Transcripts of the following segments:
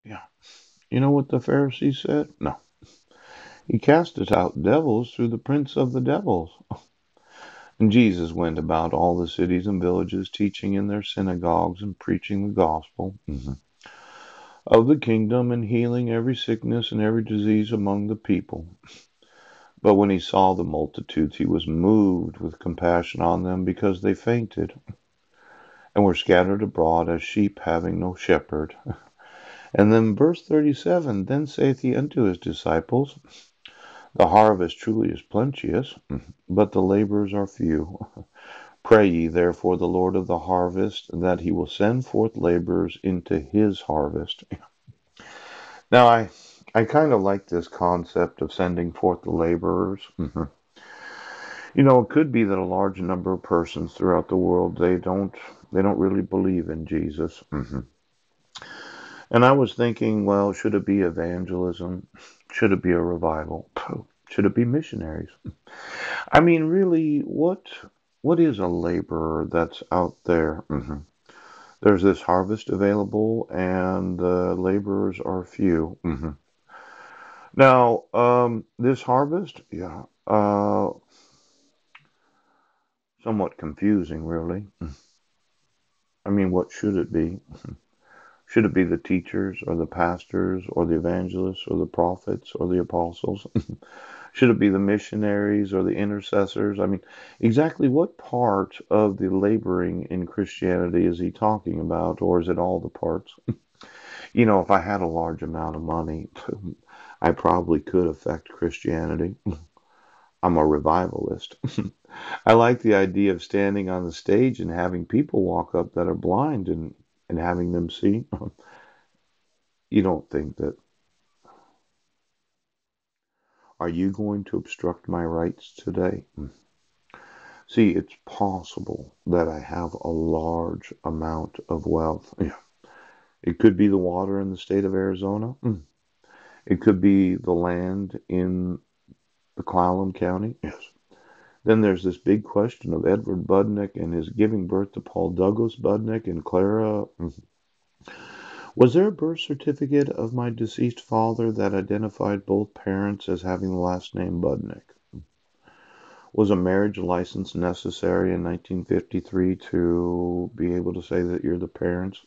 Yeah. You know what the Pharisees said? No. He casteth out devils through the prince of the devils. And Jesus went about all the cities and villages, teaching in their synagogues and preaching the gospel of the kingdom and healing every sickness and every disease among the people. But when he saw the multitudes, he was moved with compassion on them because they fainted and were scattered abroad as sheep having no shepherd. And then verse 37, then saith he unto his disciples, the harvest truly is plenteous, but the laborers are few. Pray ye therefore the Lord of the harvest that he will send forth laborers into his harvest. Now, I kind of like this concept of sending forth the laborers. It could be that a large number of persons throughout the world they don't really believe in Jesus. And I was thinking, well, should it be evangelism? Should it be a revival? Should it be missionaries? I mean, really, what is a laborer that's out there? There's this harvest available, and the laborers are few. Now, this harvest, yeah, somewhat confusing, really. I mean, what should it be? Should it be the teachers or the pastors or the evangelists or the prophets or the apostles? Should it be the missionaries or the intercessors? I mean, exactly what part of the laboring in Christianity is he talking about, or is it all the parts? If I had a large amount of money, I probably could affect Christianity. I'm a revivalist. I like the idea of standing on the stage and having people walk up that are blind and having them see. You don't think that, are you going to obstruct my rights today? See, it's possible that I have a large amount of wealth. Yeah. It could be the water in the state of Arizona. It could be the land in the Clallam County. Yes. Then there's this big question of Edward Budnick and his giving birth to Paul Douglas Budnick and Clara. Was there a birth certificate of my deceased father that identified both parents as having the last name Budnick? Was a marriage license necessary in 1953 to be able to say that you're the parents?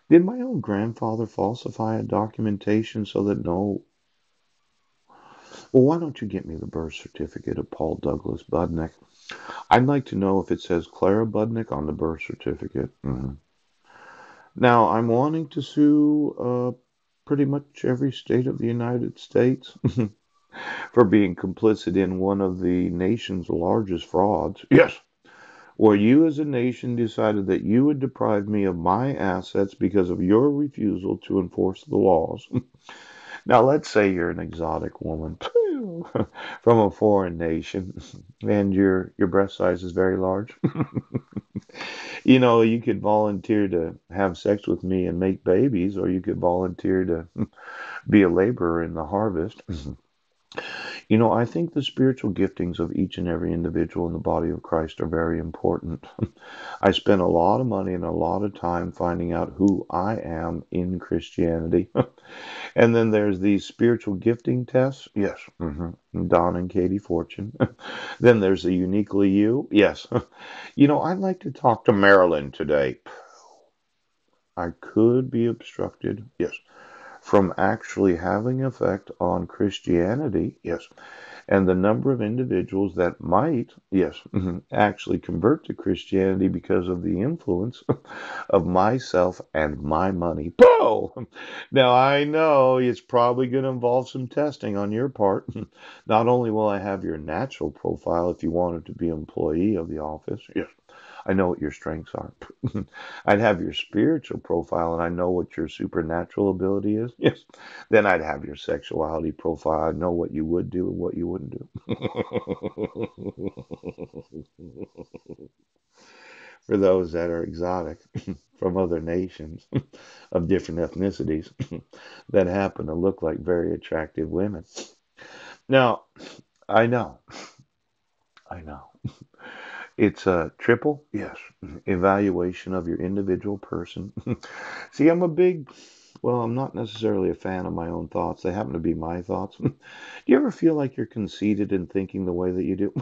Did my own grandfather falsify a documentation so that no. Well, why don't you get me the birth certificate of Paul Douglas Budnick? I'd like to know if it says Clara Budnick on the birth certificate. Now, I'm wanting to sue pretty much every state of the United States for being complicit in one of the nation's largest frauds. Yes, where you as a nation decided that you would deprive me of my assets because of your refusal to enforce the laws. Now, let's say you're an exotic woman from a foreign nation and your breast size is very large. You could volunteer to have sex with me and make babies, or you could volunteer to be a laborer in the harvest. I think the spiritual giftings of each and every individual in the body of Christ are very important. I spent a lot of money and a lot of time finding out who I am in Christianity. And then there's these spiritual gifting tests. Yes. Don and Katie Fortune. Then there's the uniquely you. Yes. I'd like to talk to Marilyn today. I could be obstructed. Yes. From actually having effect on Christianity. Yes. And the number of individuals that might, yes, actually convert to Christianity because of the influence of myself and my money. Boom! Now I know it's probably going to involve some testing on your part. Not only will I have your natural profile if you wanted to be an employee of the office, yes, I know what your strengths are. I'd have your spiritual profile and I know what your supernatural ability is. Yes. Then I'd have your sexuality profile. I'd know what you would do and what you wouldn't do. For those that are exotic from other nations of different ethnicities that happen to look like very attractive women. Now, I know, I know. It's a triple, yes, evaluation of your individual person. See, Well, I'm not necessarily a fan of my own thoughts. They happen to be my thoughts. Do you ever feel like you're conceited in thinking the way that you do?